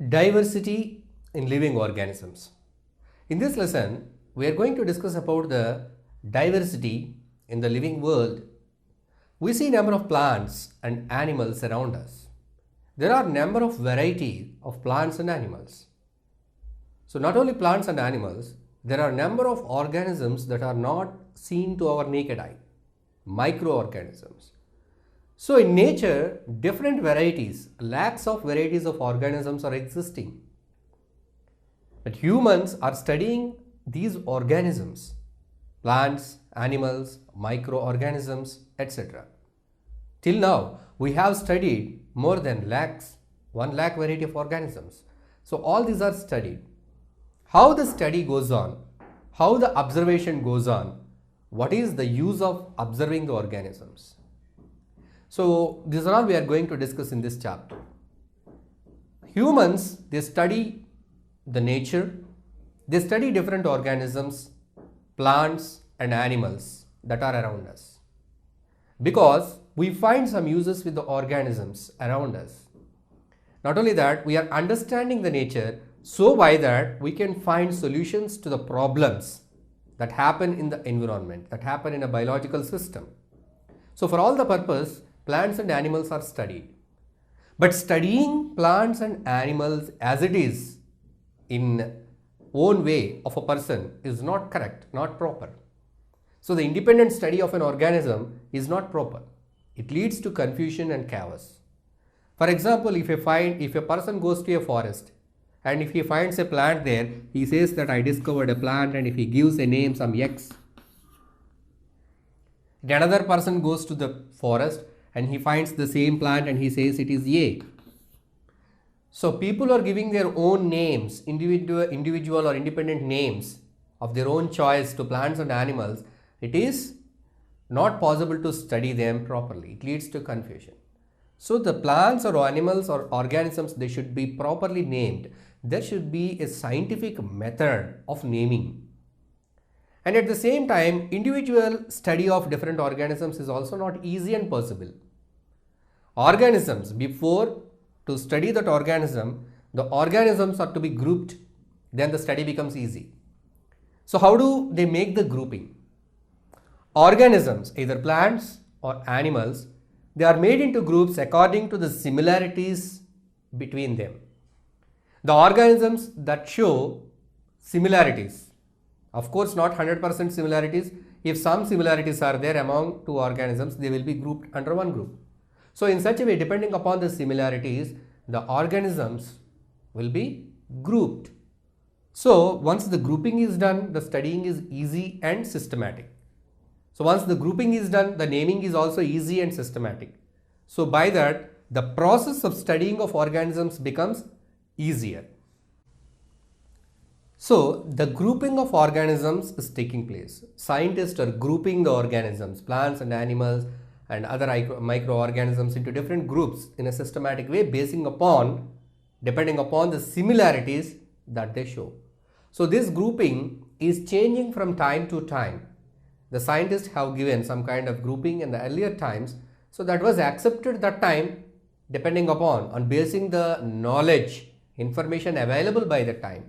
Diversity in living organisms. In this lesson, we are going to discuss about the diversity in the living world. We see number of plants and animals around us. There are number of varieties of plants and animals. So not only plants and animals, there are number of organisms that are not seen to our naked eye, microorganisms. So in nature, different varieties, lakhs of varieties of organisms are existing. But humans are studying these organisms, plants, animals, microorganisms, etc. Till now, we have studied more than 1 lakh variety of organisms. So all these are studied. How the study goes on, how the observation goes on, what is the use of observing the organisms. So these are all we are going to discuss in this chapter. Humans, they study the nature, they study different organisms, plants and animals that are around us. Because we find some uses with the organisms around us. Not only that, we are understanding the nature, so by that we can find solutions to the problems that happen in the environment, that happen in a biological system. So for all the purpose, plants and animals are studied. But studying plants and animals as it is in own way of a person is not correct, not proper. So the independent study of an organism is not proper. It leads to confusion and chaos. For example, if a person goes to a forest and if he finds a plant there, he says that I discovered a plant, and if he gives a name, some X. Another person goes to the forest and he finds the same plant and he says it is A. So people are giving their own names, individual or independent names of their own choice to plants and animals. It is not possible to study them properly. It leads to confusion. So the plants or animals or organisms, they should be properly named. There should be a scientific method of naming. And at the same time, individual study of different organisms is also not easy and possible. Organisms, before to study that organism, the organisms are to be grouped, then the study becomes easy. So how do they make the grouping? Organisms, either plants or animals, they are made into groups according to the similarities between them. The organisms that show similarities, of course not 100% similarities, if some similarities are there among two organisms, they will be grouped under one group. So in such a way, depending upon the similarities, the organisms will be grouped. So once the grouping is done, the studying is easy and systematic. So once the grouping is done, the naming is also easy and systematic. So by that, the process of studying of organisms becomes easier. So the grouping of organisms is taking place. Scientists are grouping the organisms, plants and animals and other microorganisms into different groups in a systematic way, depending upon the similarities that they show. So this grouping is changing from time to time. The scientists have given some kind of grouping in the earlier times, so that was accepted that time, depending upon basing the knowledge, information available by the time.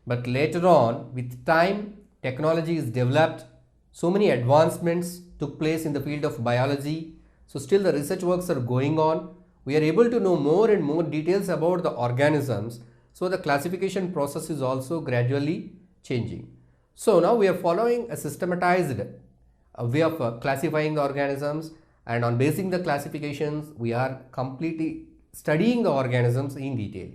But later on, with time, technology is developed, so many advancements took place in the field of biology. So still the research works are going on. We are able to know more and more details about the organisms. So the classification process is also gradually changing. So now we are following a systematized way of classifying the organisms, and on basing the classifications, we are completely studying the organisms in detail.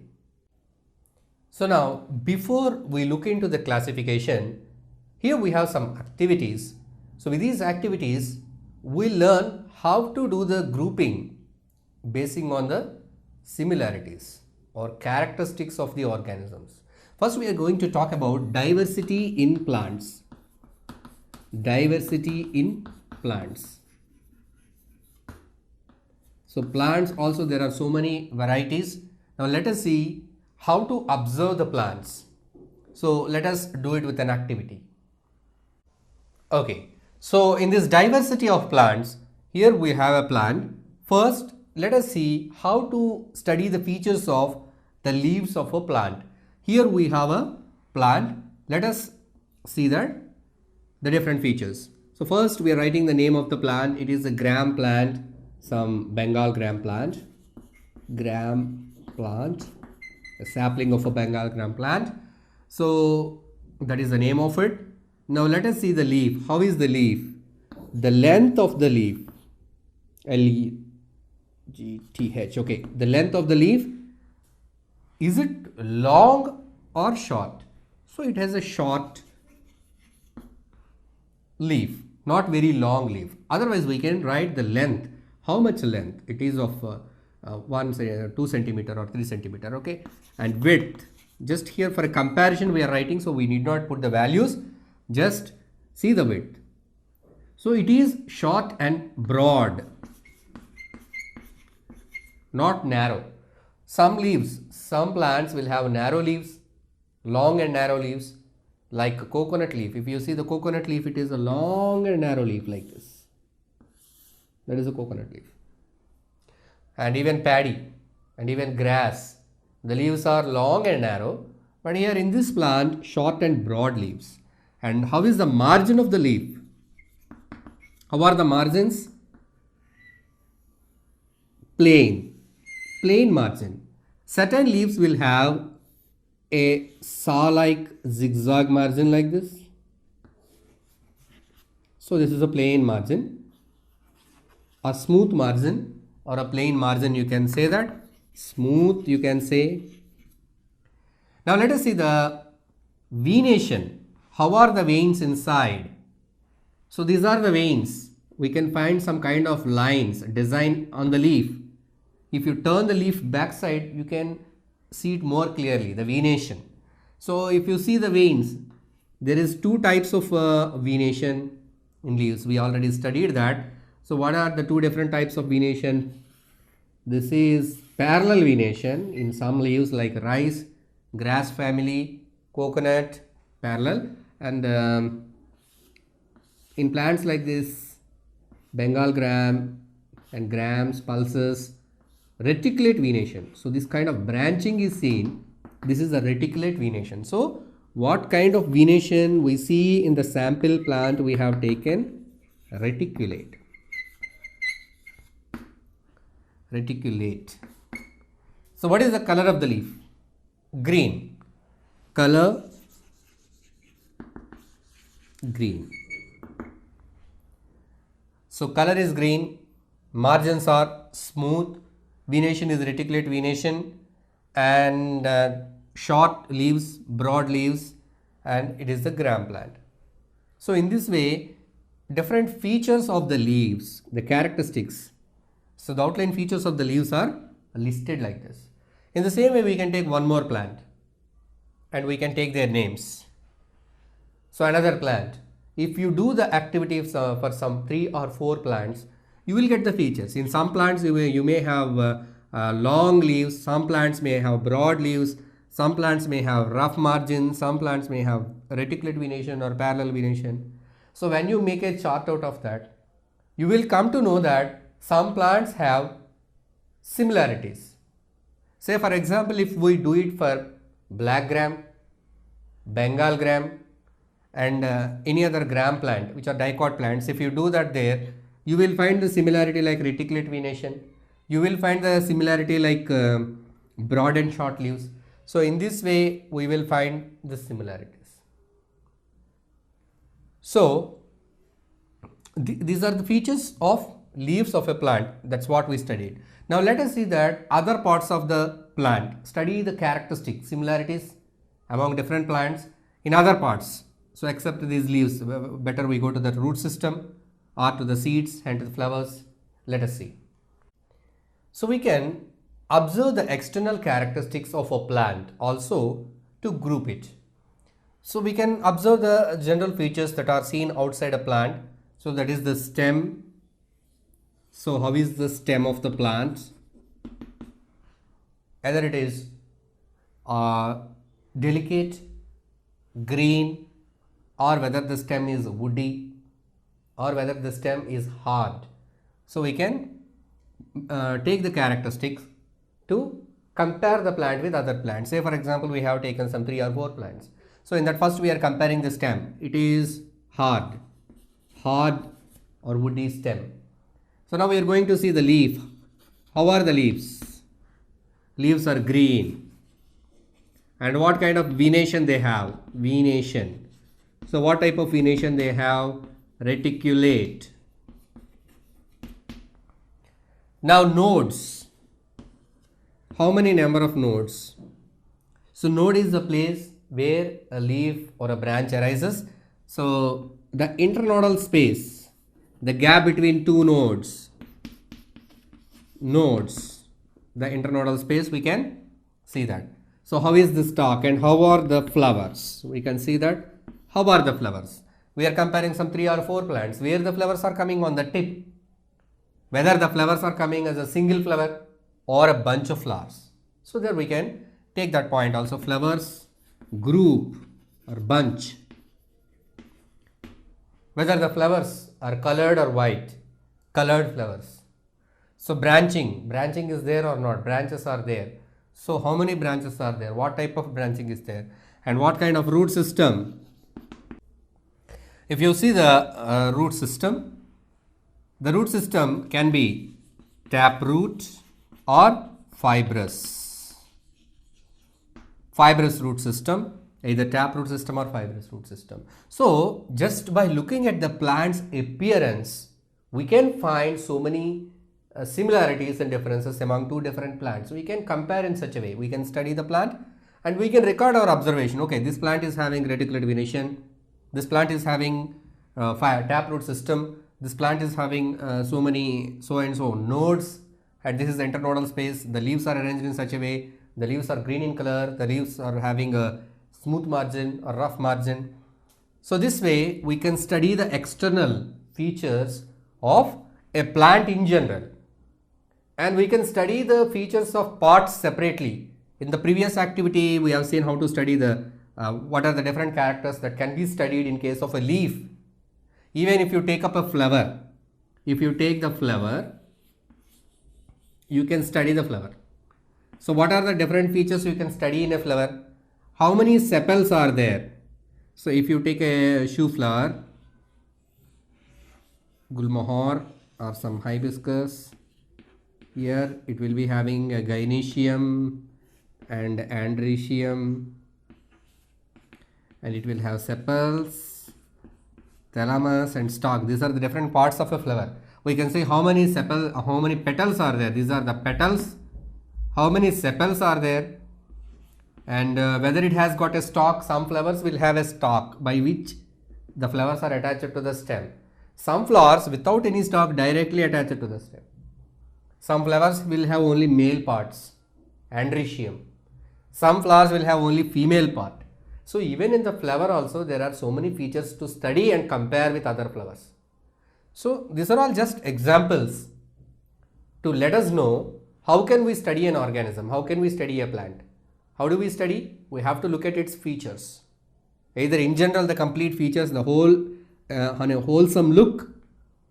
So now, before we look into the classification, here we have some activities. So with these activities, we learn how to do the grouping basing on the similarities or characteristics of the organisms. First, we are going to talk about diversity in plants. Diversity in plants. So plants also, there are so many varieties. Now let us see how to observe the plants. So let us do it with an activity. Okay, so in this diversity of plants, here we have a plant. First, let us see how to study the features of the leaves of a plant. Here we have a plant. Let us see that the different features. So first we are writing the name of the plant. It is a gram plant, some Bengal gram plant, a sapling of a Bengal gram plant. So that is the name of it. Now let us see the leaf. How is the leaf? The length of the leaf, L-E-G-T-H, okay. The length of the leaf, is it long or short? So it has a short leaf, not very long leaf. Otherwise we can write the length. How much length? It is of 2 centimeter or 3 centimeter, okay. And width, just here for a comparison we are writing, so we need not put the values, just see the width. So it is short and broad, not narrow. Some leaves, some plants will have narrow leaves, long and narrow leaves, like a coconut leaf. If you see the coconut leaf, it is a long and narrow leaf like this. That is a coconut leaf. And even paddy and even grass, the leaves are long and narrow, but here in this plant, short and broad leaves. And how is the margin of the leaf? How are the margins? Plain margin. Certain leaves will have a saw-like zigzag margin like this. So this is a plain margin. A smooth margin or a plain margin, you can say that. Smooth, you can say. Now let us see the venation. How are the veins inside? So these are the veins. We can find some kind of lines, design on the leaf. If you turn the leaf backside, you can see it more clearly, the venation. So if you see the veins, there is two types of venation in leaves. We already studied that. So what are the two different types of venation? This is parallel venation in some leaves like rice, grass family, coconut, parallel. And in plants like this, Bengal gram and grams, pulses, reticulate venation. So this kind of branching is seen. This is a reticulate venation. So what kind of venation we see in the sample plant we have taken? Reticulate. Reticulate. So what is the color of the leaf? Green. Color green. So color is green, margins are smooth, venation is reticulate venation, and short leaves, broad leaves, and it is the gram plant. So in this way, different features of the leaves, the characteristics, so the outline features of the leaves are listed like this. In the same way, we can take one more plant and we can take their names. So another plant, if you do the activities for some 3 or 4 plants, you will get the features. In some plants you may have long leaves, some plants may have broad leaves, some plants may have rough margins, some plants may have reticulate venation or parallel venation. So when you make a chart out of that, you will come to know that some plants have similarities. Say for example, if we do it for black gram, Bengal gram, and any other gram plant which are dicot plants, if you do that there, you will find the similarity like reticulate venation. You will find the similarity like broad and short leaves. So in this way we will find the similarities. So these are the features of leaves of a plant. That's what we studied. Now let us see that other parts of the plant. Study the characteristics, similarities among different plants in other parts. So except these leaves, better we go to the root system or to the seeds and to the flowers. Let us see. So we can observe the external characteristics of a plant also to group it. So we can observe the general features that are seen outside a plant. So that is the stem. So how is the stem of the plant? Either it is delicate, green, or whether the stem is woody, or whether the stem is hard. So we can take the characteristics to compare the plant with other plants. Say for example, we have taken some 3 or 4 plants. So in that first we are comparing the stem. It is hard or woody stem. So now we are going to see the leaf. How are the leaves? Leaves are green. And what kind of venation they have? Venation. So what type of venation they have? Reticulate. Now nodes. How many number of nodes? So node is the place where a leaf or a branch arises. So the internodal space, the gap between two nodes, the internodal space, we can see that. So how is the stalk and how are the flowers? We can see that. How are the flowers? We are comparing some 3 or 4 plants where the flowers are coming on the tip. Whether the flowers are coming as a single flower or a bunch of flowers. So there we can take that point also. Flowers, group or bunch. Whether the flowers are colored or white. Colored flowers. So branching is there or not? Branches are there. So how many branches are there? What type of branching is there? And what kind of root system? If you see the root system can be taproot or fibrous root system, either taproot system or fibrous root system. So just by looking at the plant's appearance, we can find so many similarities and differences among two different plants. We can compare in such a way. We can study the plant and we can record our observation. Okay, this plant is having reticulate venation. This plant is having taproot system. This plant is having so and so nodes, and this is the internodal space. The leaves are arranged in such a way. The leaves are green in color. The leaves are having a smooth margin or rough margin. So this way we can study the external features of a plant in general, and we can study the features of parts separately. In the previous activity we have seen how to study the what are the different characters that can be studied in case of a leaf. Even if you take up a flower, if you take the flower, you can study the flower. So what are the different features you can study in a flower? How many sepals are there? So if you take a shoe flower, gulmohar or some hibiscus, here it will be having a gynoecium and androecium, and it will have sepals, thalamus and stalk. These are the different parts of a flower. We can say how many petals are there. These are the petals. How many sepals are there, and whether it has got a stalk. Some flowers will have a stalk by which the flowers are attached to the stem. Some flowers without any stalk directly attached to the stem. Some flowers will have only male parts, androecium. Some flowers will have only female part. So even in the flower also there are so many features to study and compare with other flowers. So these are all just examples to let us know how can we study an organism, how can we study a plant. How do we study? We have to look at its features. Either in general the complete features, the whole on a wholesome look,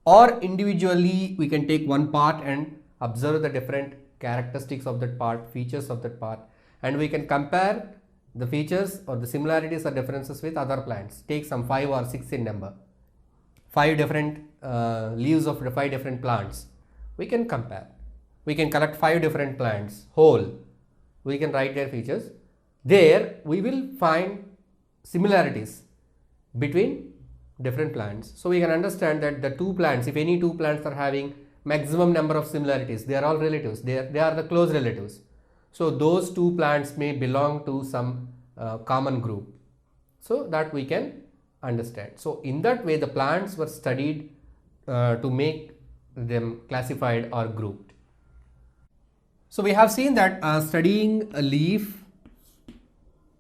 or individually we can take one part and observe the different characteristics of that part, features of that part, and we can compare the features or the similarities or differences with other plants. Take some 5 or 6 in number, 5 different leaves of 5 different plants. We can compare. We can collect 5 different plants whole. We can write their features. There we will find similarities between different plants. So we can understand that the 2 plants, if any 2 plants are having maximum number of similarities, they are all relatives. They are the close relatives. So those 2 plants may belong to some common group. So that we can understand. So in that way the plants were studied to make them classified or grouped. So we have seen that studying a leaf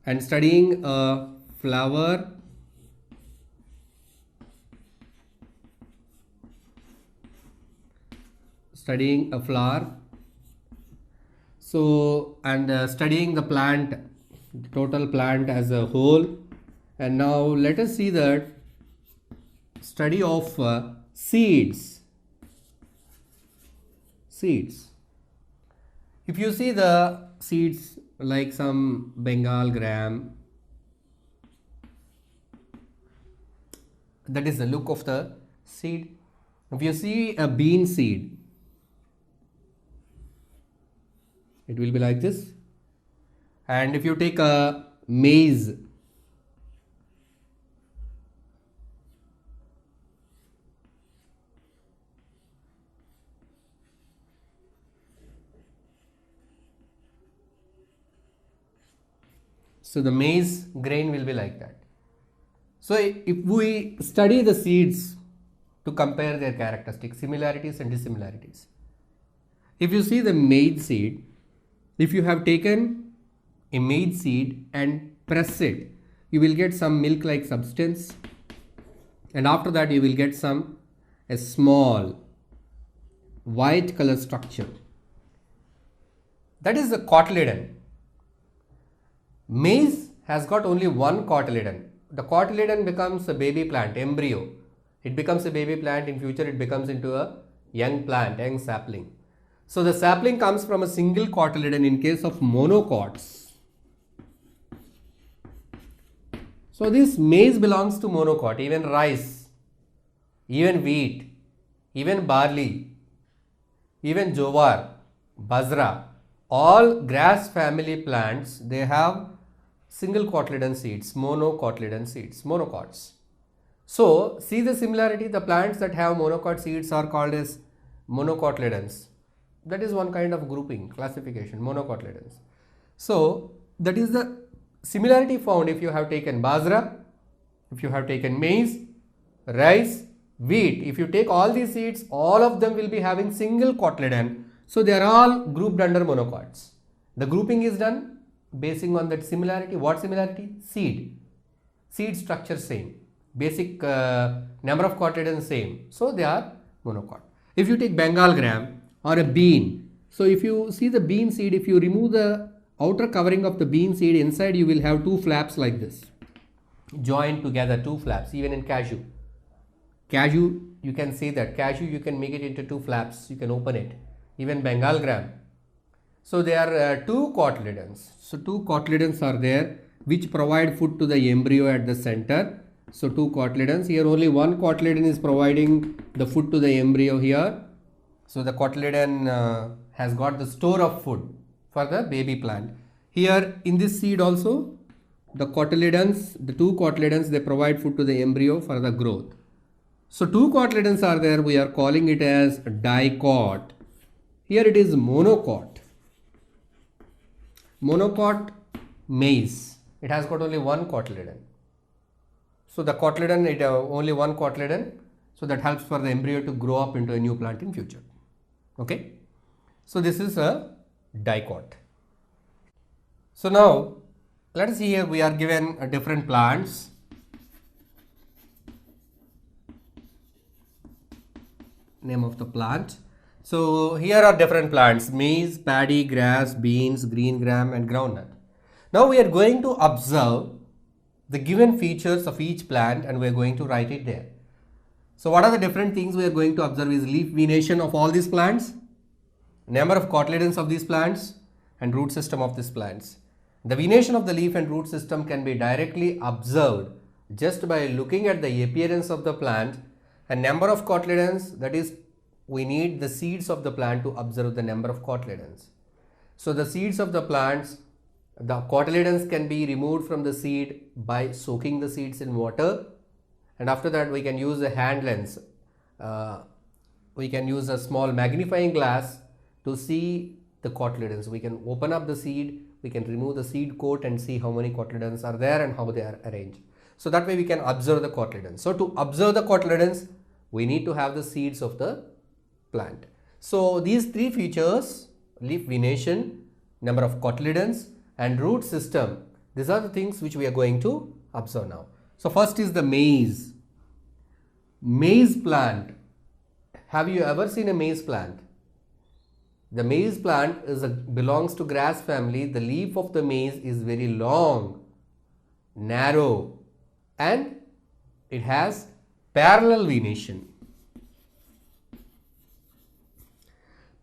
and studying a flower, studying a flower, so and studying the plant, the total plant as a whole. And now let us see that study of seeds. If you see the seeds like some Bengal gram. That is the look of the seed. If you see a bean seed, it will be like this. And if you take a maize, so the maize grain will be like that. So if we study the seeds to compare their characteristics, similarities and dissimilarities. If you see the maize seed, if you have taken a maize seed and press it, you will get some milk like substance, and after that you will get a small white color structure. That is the cotyledon. Maize has got only one cotyledon. The cotyledon becomes a baby plant, embryo. It becomes a baby plant. In future it becomes into a young plant, young sapling. So the sapling comes from a single cotyledon in case of monocots. So this maize belongs to monocot. Even rice, even wheat, even barley, even jowar, bajra, all grass family plants, they have single cotyledon seeds, monocotyledon seeds, monocots. So see the similarity, the plants that have monocot seeds are called as monocotyledons. That is one kind of grouping, classification, monocotyledons. So that is the similarity found if you have taken bajra, if you have taken maize, rice, wheat. If you take all these seeds, all of them will be having single cotyledon. So they are all grouped under monocots. The grouping is done basing on that similarity. What similarity? Seed. Seed structure same. Basic number of cotyledons same. So they are monocot. If you take Bengal gram or a bean, so if you see the bean seed, if you remove the outer covering of the bean seed, inside you will have two flaps like this. Joined together, two flaps. Even in cashew. Cashew, you can say that. Cashew, you can make it into two flaps. You can open it. Even Bengal gram. So there are two cotyledons. So two cotyledons are there which provide food to the embryo at the center. So two cotyledons. Here only one cotyledon is providing the food to the embryo here. So the cotyledon has got the store of food for the baby plant. Here in this seed also, the cotyledons, the two cotyledons, they provide food to the embryo for the growth. So two cotyledons are there. We are calling it as dicot. Here it is monocot. Monocot maize. It has got only one cotyledon. So the cotyledon, it only one cotyledon. So that helps for the embryo to grow up into a new plant in future. Okay. So this is a dicot. So now let us see here we are given different plants. Name of the plant. So here are different plants: maize, paddy, grass, beans, green gram and groundnut. Now we are going to observe the given features of each plant and we are going to write it there. So what are the different things we are going to observe is leaf venation of all these plants, number of cotyledons of these plants and root system of these plants. The venation of the leaf and root system can be directly observed just by looking at the appearance of the plant and number of cotyledons, that is, we need the seeds of the plant to observe the number of cotyledons. So the seeds of the plants, the cotyledons can be removed from the seed by soaking the seeds in water, and after that we can use a hand lens. We can use a small magnifying glass to see the cotyledons. We can open up the seed, we can remove the seed coat and see how many cotyledons are there and how they are arranged. So that way we can observe the cotyledons. So to observe the cotyledons, we need to have the seeds of the plant. So these three features, leaf venation, number of cotyledons and root system, these are the things which we are going to observe now. So first is the maize. Maize plant. Have you ever seen a maize plant? The maize plant belongs to grass family. The leaf of the maize is very long, narrow and it has parallel venation.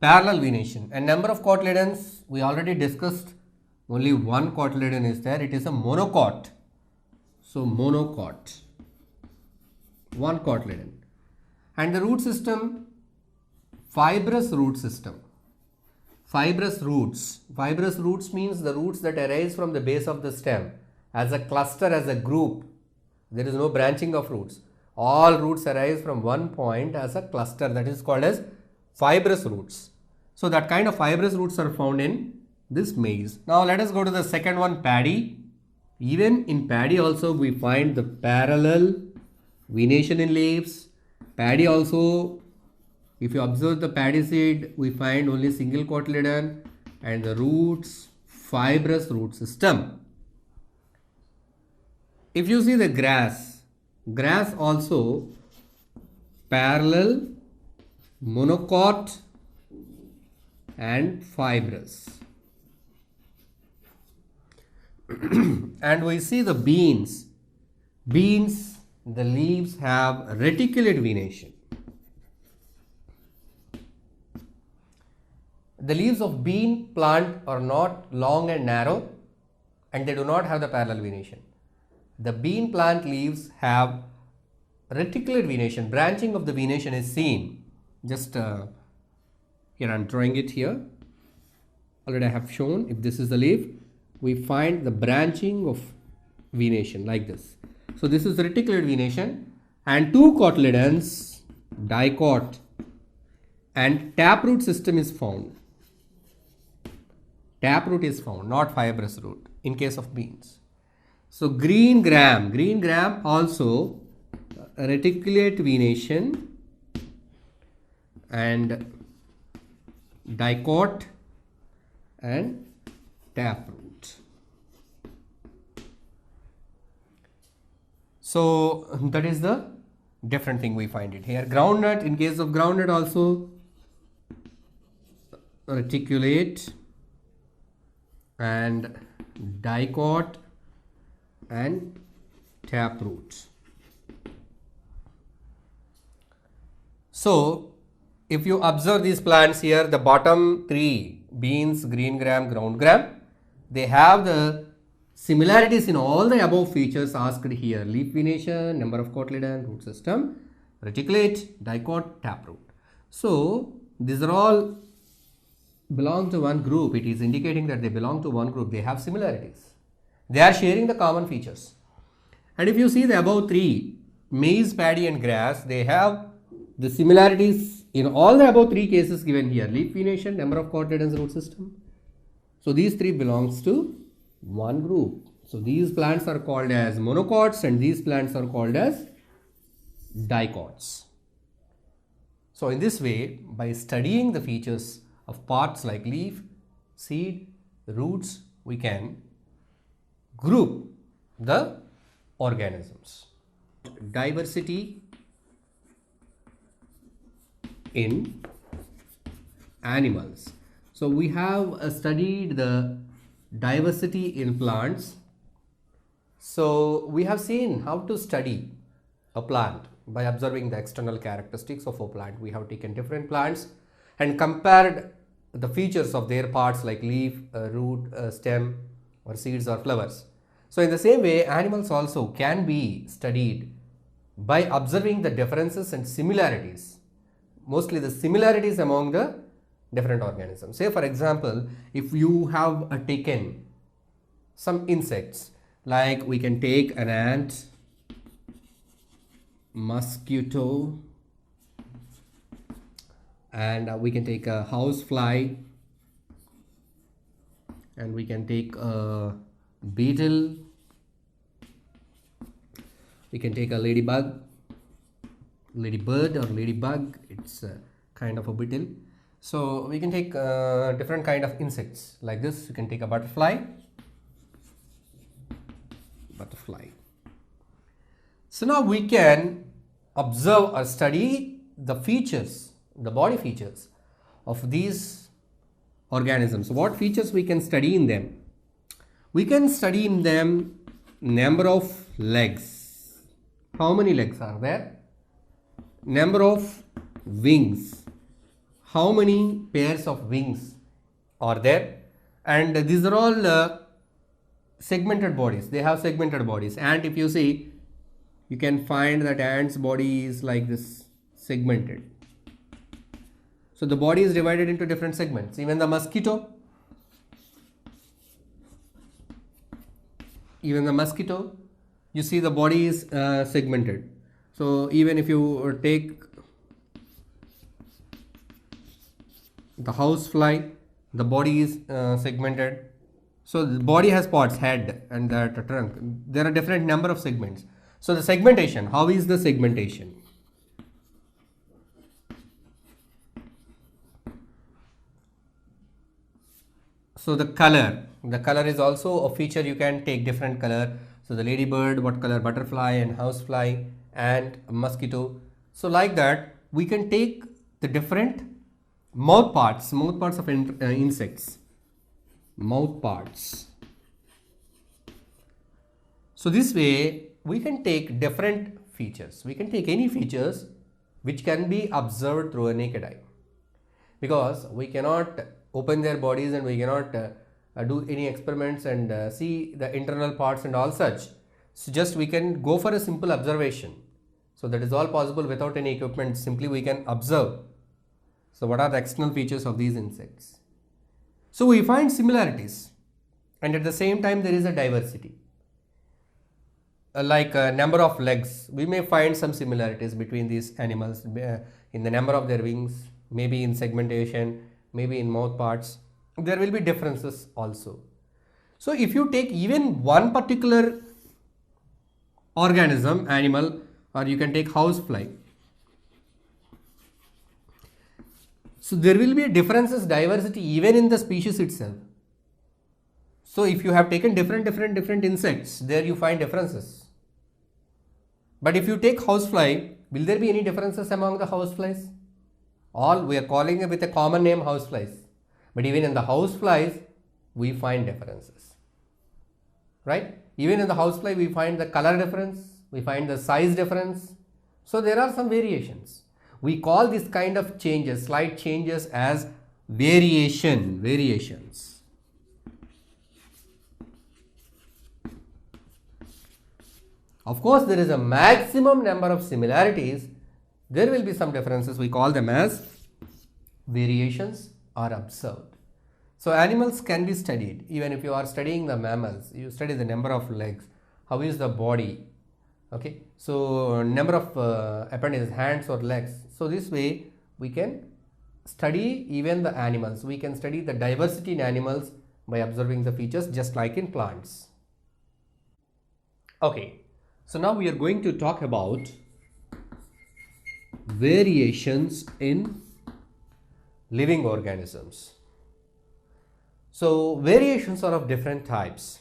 parallel venation. And number of cotyledons, we already discussed, only one cotyledon is there. It is a monocot. So monocot, one cotyledon. And the root system, fibrous root system. Fibrous roots. Fibrous roots means the roots that arise from the base of the stem as a cluster, as a group. There is no branching of roots. All roots arise from one point as a cluster, that is called as fibrous roots. So that kind of fibrous roots are found in this maize. Now let us go to the second one, paddy. Even in paddy also we find the parallel venation in leaves. Paddy also, if you observe the paddy seed, we find only single cotyledon and the roots, fibrous root system. If you see the grass, grass also parallel, monocot and fibrous. And we see the beans. Beans, the leaves have reticulate venation. The leaves of bean plant are not long and narrow and they do not have the parallel venation. The bean plant leaves have reticulate venation. Branching of the venation is seen. Just here I am drawing it here. Already I have shown. If this is the leaf, we find the branching of venation like this. So this is reticulate venation and two cotyledons, dicot and taproot system is found. Taproot is found, not fibrous root in case of beans. So green gram also reticulate venation and dicot and taproot. So that is the different thing we find it here. Groundnut, in case of groundnut also reticulate and dicot and taproot. So if you observe these plants here, the bottom three, beans, green gram, ground gram, they have the similarities in all the above features asked here. Leaf venation, number of cotyledon, root system, reticulate, dicot, taproot. So these are all belong to one group. It is indicating that they belong to one group. They have similarities. They are sharing the common features. And if you see the above three, maize, paddy and grass, they have the similarities in all the above three cases given here. Leaf venation, number of cotyledons, root system. So these three belongs to one group. So these plants are called as monocots and these plants are called as dicots. So in this way, by studying the features of parts like leaf, seed, roots, we can group the organisms. Diversity in animals. So we have studied the diversity in plants. So we have seen how to study a plant by observing the external characteristics of a plant. We have taken different plants and compared the features of their parts like leaf, root, stem or seeds or flowers. So in the same way, animals also can be studied by observing the differences and similarities, mostly the similarities among the different organisms. Say for example, if you have taken some insects, like we can take an ant, mosquito, and we can take a house fly, and we can take a beetle, we can take a ladybug, ladybird or ladybug, it's a kind of a beetle. So we can take different kind of insects like this. You can take a butterfly. So now we can observe or study the features, the body features of these organisms. What features we can study in them? We can study in them number of legs. How many legs are there? Number of wings. how many pairs of wings are there, and these are all segmented bodies. They have segmented bodies, and if you see, you can find that ant's body is like this, segmented. So the body is divided into different segments. Even the mosquito, you see the body is segmented. So even if you take the housefly, the body is segmented. So the body has parts, head and that trunk. There are different number of segments. So the segmentation, how is the segmentation? So the color is also a feature. You can take different color. So the ladybird, what color? Butterfly and housefly and mosquito. So like that, we can take the different mouth parts of insects. Mouth parts. So this way we can take different features. We can take any features which can be observed through a naked eye, because we cannot open their bodies and we cannot do any experiments and see the internal parts and all such. So just we can go for a simple observation. So that is all possible without any equipment. Simply we can observe. So what are the external features of these insects? So we find similarities, and at the same time there is a diversity. Like a number of legs, we may find some similarities between these animals in the number of their wings, maybe in segmentation, maybe in mouth parts. There will be differences also. So if you take even one particular organism, animal, or you can take housefly, so there will be differences, diversity even in the species itself. So if you have taken different insects, there you find differences. But if you take housefly, will there be any differences among the houseflies? All we are calling it with a common name, houseflies. But even in the houseflies, we find differences, right? Even in the housefly, we find the color difference, we find the size difference. So there are some variations. We call this kind of changes, slight changes, as variations. Of course, there is a maximum number of similarities. There will be some differences. We call them as variations are observed. So animals can be studied. Even if you are studying the mammals, you study the number of legs, how is the body, okay, so number of appendages, hands or legs. So this way we can study even the animals. We can study the diversity in animals by observing the features, just like in plants. Okay, so now we are going to talk about variations in living organisms. So variations are of different types: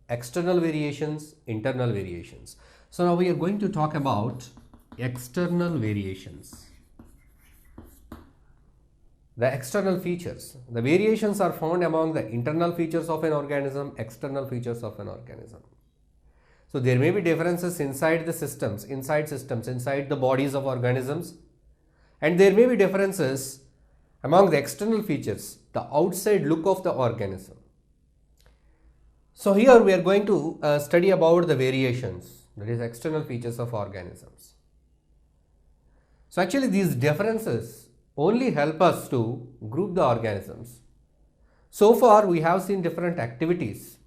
external variations, internal variations. So now we are going to talk about external variations. The external features. The variations are found among the internal features of an organism, external features of an organism. So there may be differences inside the systems, inside the bodies of organisms, and there may be differences among the external features, the outside look of the organism. So here we are going to study about the variations, that is external features of organisms. So actually these differences only help us to group the organisms. So far we have seen different activities,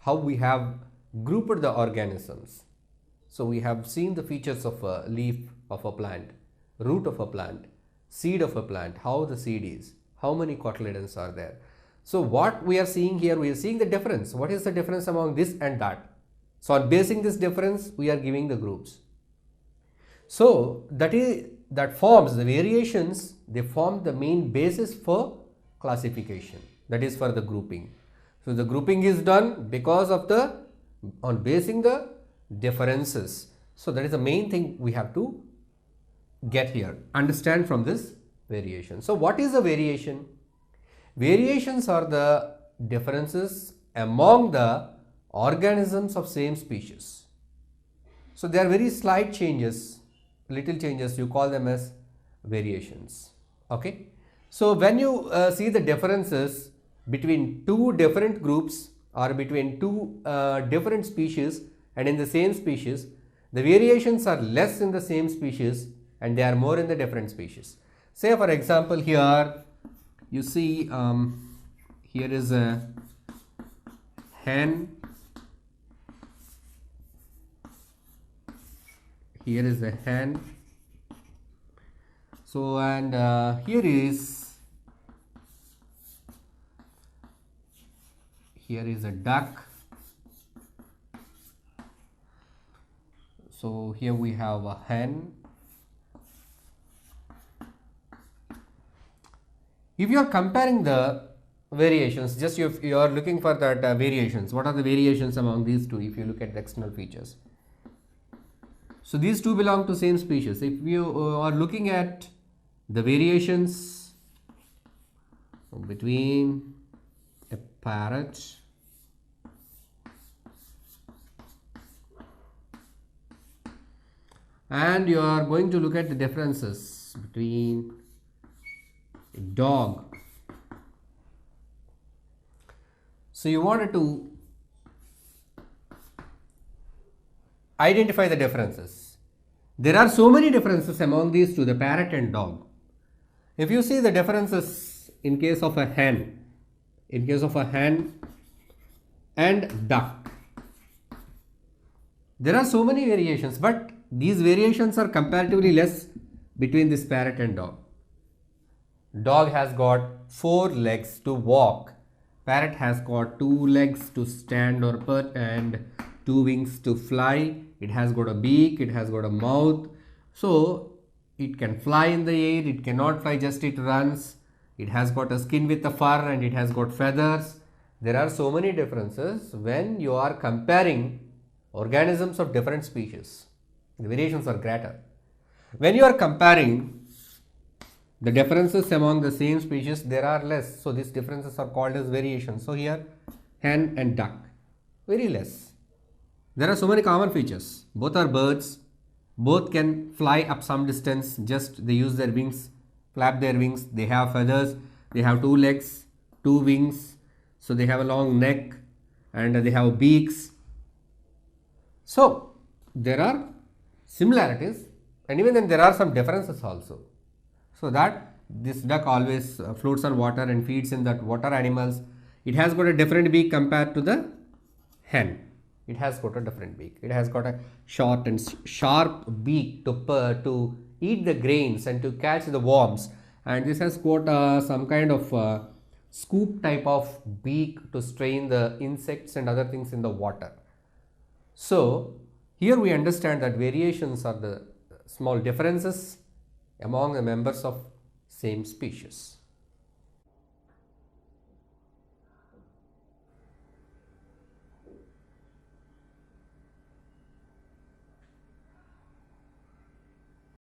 how we have grouped the organisms. So we have seen the features of a leaf of a plant, root of a plant, seed of a plant, how the seed is, how many cotyledons are there. So what we are seeing here, we are seeing the difference. What is the difference among this and that? So on basing this difference, we are giving the groups. So that forms the variations, they form the main basis for classification, that is for the grouping. So the grouping is done because of on basing the differences. So that is the main thing we have to get here, understand from this variation. So what is a variation? Variations are the differences among the organisms of same species. So they are very slight changes, little changes, you call them as variations Okay. So when you see the differences between two different groups or between two different species and in the same species, the variations are less in the same species and they are more in the different species. Say for example here you see here is a hen, here is a hen, so and here is a duck. So here we have a hen. If you are comparing the variations, just you are looking for that variations, what are the variations among these two if you look at the external features? So these two belong to same species. If you are looking at the variations between a parrot and you are going to look at the differences between a dog. So you wanted to identify the differences. There are so many differences among these two, the parrot and dog. If you see the differences in case of a hen and duck, there are so many variations, but these variations are comparatively less between this parrot and dog. Dog has got 4 legs to walk. Parrot has got 2 legs to stand or perch and 2 wings to fly. It has got a beak, it has got a mouth. So it can fly in the air, it cannot fly, just it runs. It has got a skin with a fur and it has got feathers. There are so many differences when you are comparing organisms of different species. The variations are greater. When you are comparing the differences among the same species, there are less. So these differences are called as variations. So here hen and duck, very less. There are so many common features. Both are birds. Both can fly up some distance. Just they use their wings, flap their wings. They have feathers. They have 2 legs, 2 wings. So they have a long neck and they have beaks. So there are similarities and even then there are some differences also. So that this duck always floats on water and feeds in that water animals. It has got a different beak compared to the hen. It has got a different beak. It has got a short and sharp beak to eat the grains and to catch the worms. And this has got some kind of scoop type of beak to strain the insects and other things in the water. So here we understand that variations are the small differences among the members of same species.